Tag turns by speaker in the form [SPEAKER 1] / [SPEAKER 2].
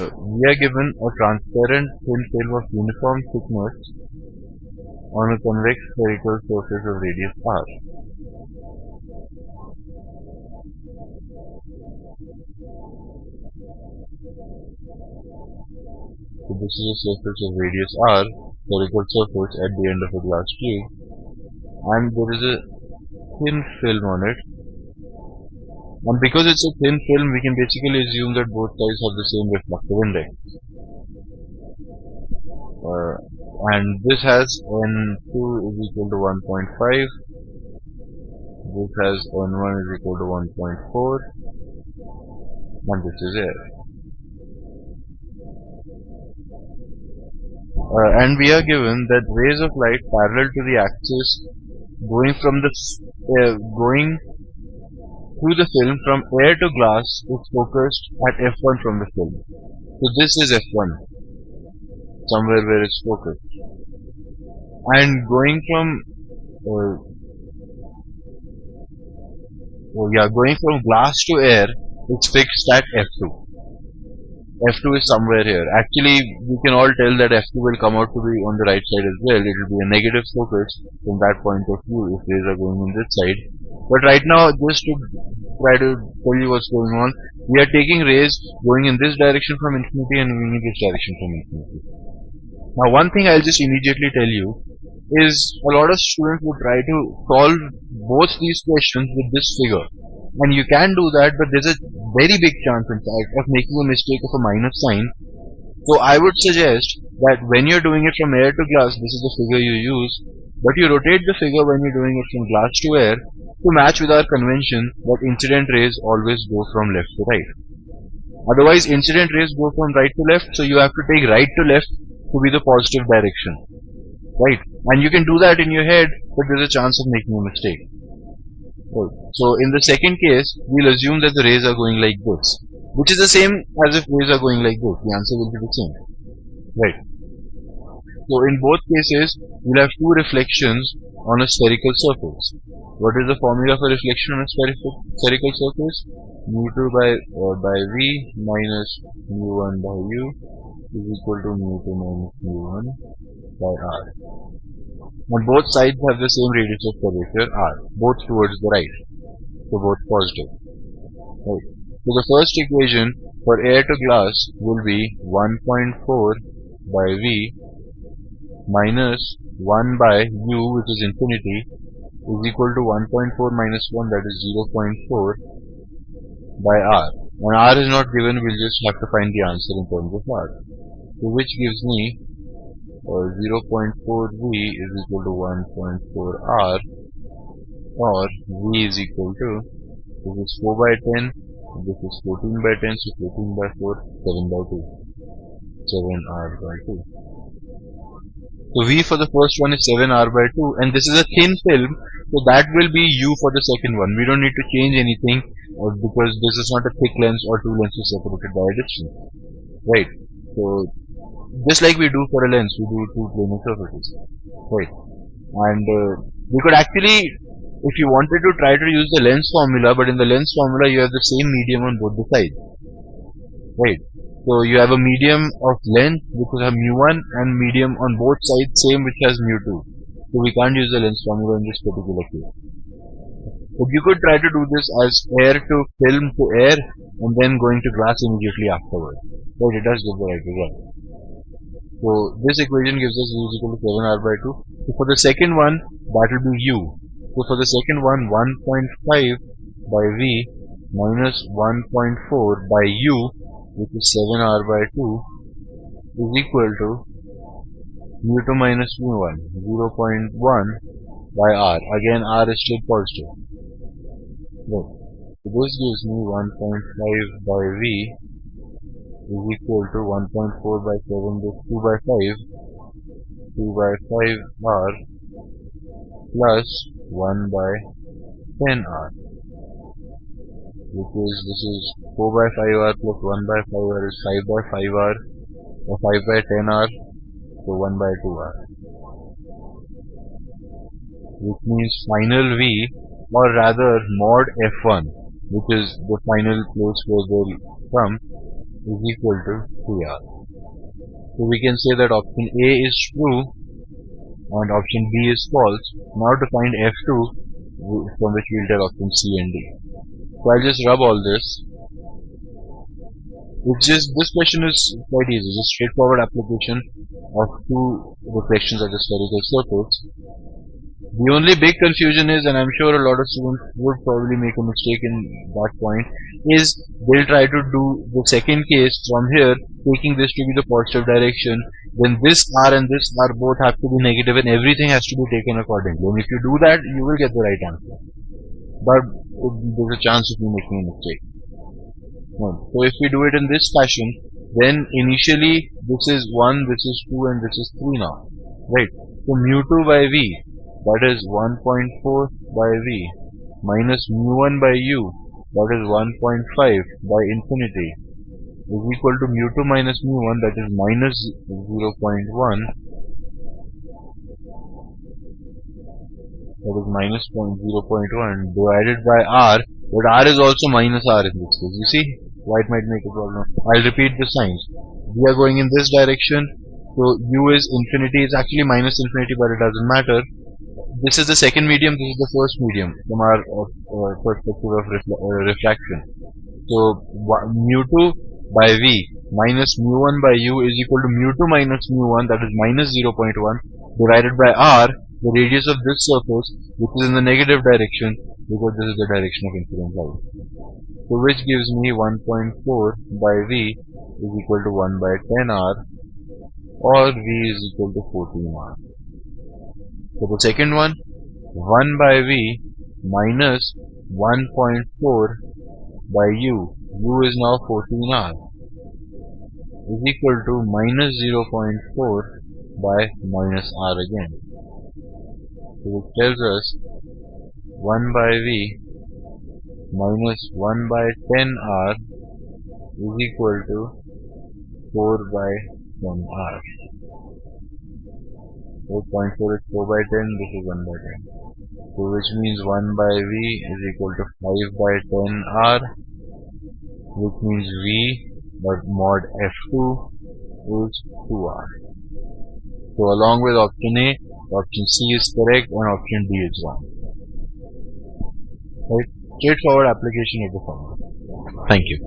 [SPEAKER 1] We are given a transparent thin film of uniform thickness on a convex spherical surface of radius r. So this is a surface of radius r, spherical surface at the end of a glass tube, and there is a thin film on it. And because it's a thin film, we can basically assume that both sides have the same reflective index. And this has n2 is equal to 1.5, this has n1 is equal to 1.4, and this is air. And we are given that rays of light parallel to the axis going from the going through the film from air to glass is focused at f1 from the film. So this is f1, somewhere where it's focused. And going from going from glass to air, it's fixed at f2. F2 is somewhere here. Actually, we can all tell that F2 will come out to be on the right side as well. It will be a negative focus from that point of view if rays are going on this side. But right now, just to try to tell you what's going on, we are taking rays going in this direction from infinity and moving in this direction from infinity. Now, one thing I'll just immediately tell you is a lot of students would try to solve both these questions with this figure. And you can do that, but there's a very big chance, in fact, of making a mistake of a minus sign. So I would suggest that when you're doing it from air to glass, this is the figure you use, but you rotate the figure when you're doing it from glass to air to match with our convention that incident rays always go from left to right. Otherwise, incident rays go from right to left, so you have to take right to left to be the positive direction. Right? And you can do that in your head, but there's a chance of making a mistake. Right. So in the second case, we'll assume that the rays are going like this, which is the same as if rays are going like this. The answer will be the same. Right. So in both cases, we'll have two reflections on a spherical surface. What is the formula for reflection on a spherical surface? Mu2 by V minus mu1 by U is equal to mu2 minus mu1 by R. And both sides have the same radius of curvature r, both towards the right, so both positive. Right. So the first equation for air to glass will be 1.4 by V minus 1 by U, which is infinity, is equal to 1.4 minus 1, that is 0.4 by r. And r is not given, we'll just have to find the answer in terms of r. So which gives me 0.4 V is equal to 1.4 R, or V is equal to, this is 4 by 10, this is 14 by 10, so 14 by 4, 7 by 2, 7 R by 2. So V for the first one is 7 R by 2, and this is a thin film, so that will be U for the second one. We don't need to change anything because this is not a thick lens or two lenses separated by a distance. Right. So just like we do for a lens, we do two planar surfaces, right? And we could actually, if you wanted to, try to use the lens formula, but in the lens formula you have the same medium on both the sides, right? So you have a medium of length which will have mu1 and medium on both sides same which has mu2. So we can't use the lens formula in this particular case. But you could try to do this as air to film to air and then going to glass immediately afterwards. But it does give the right result. So this equation gives us U is equal to 7R by 2. So for the second one, that will be U. So for the second one, 1.5 by V minus 1.4 by U, which is 7R by 2, is equal to mu2 minus mu1, 0.1 by R. Again, R is still positive. Right. So this gives me 1.5 by V is equal to 1.4 by 7, this 2 by 5, 2 by 5 R plus 1 by 10 R, which is, this is 4 by 5 R plus 1 by 5 R is 5 by 5 R, or 5 by 10 R, so 1 by 2 R, which means final V, or rather mod F1, which is the final place where they'll come, is equal to 3R. So we can say that option A is true and option B is false. Now to find F2, from which we'll tell option C and D. So I'll just rub all this. It's just, this question is quite easy, just straightforward application of two reflections at a spherical surface. The only big confusion is, and I'm sure a lot of students would probably make a mistake in that point, is they'll try to do the second case from here, taking this to be the positive direction. Then this R and this R both have to be negative and everything has to be taken accordingly. And if you do that, you will get the right answer. But there's a chance of you making a mistake. So if we do it in this fashion, then initially this is 1, this is 2 and this is 3 now. Right? So mu2 by V, that is 1.4 by V, minus mu1 by U, that is 1.5 by infinity, is equal to mu2 minus mu1, that is minus 0.1, that is minus 0.1 divided by R, but R is also minus R in this case. You see why it might make a problem. I'll repeat the signs. We are going in this direction, so U is infinity, is actually minus infinity, but it doesn't matter. This is the second medium, this is the first medium from our perspective of refraction. So mu2 by V minus mu1 by U is equal to mu2 minus mu1, that is minus 0.1, divided by R, the radius of this surface, which is in the negative direction because this is the direction of incident light. So which gives me 1.4 by V is equal to 1 by 10R, or V is equal to 14R. So the second one, 1 by V minus 1.4 by U, U is now 14R, is equal to minus 0.4 by minus R again. So it tells us 1 by V minus 1 by 10R is equal to 4 by 10R. 4.4 is 4 by 10, this is 1 by 10. So which means 1 by V is equal to 5 by 10R, which means V, but mod F2 is 2R. So along with option A, option C is correct and option D is wrong. Right? Straightforward application of the formula. Thank you.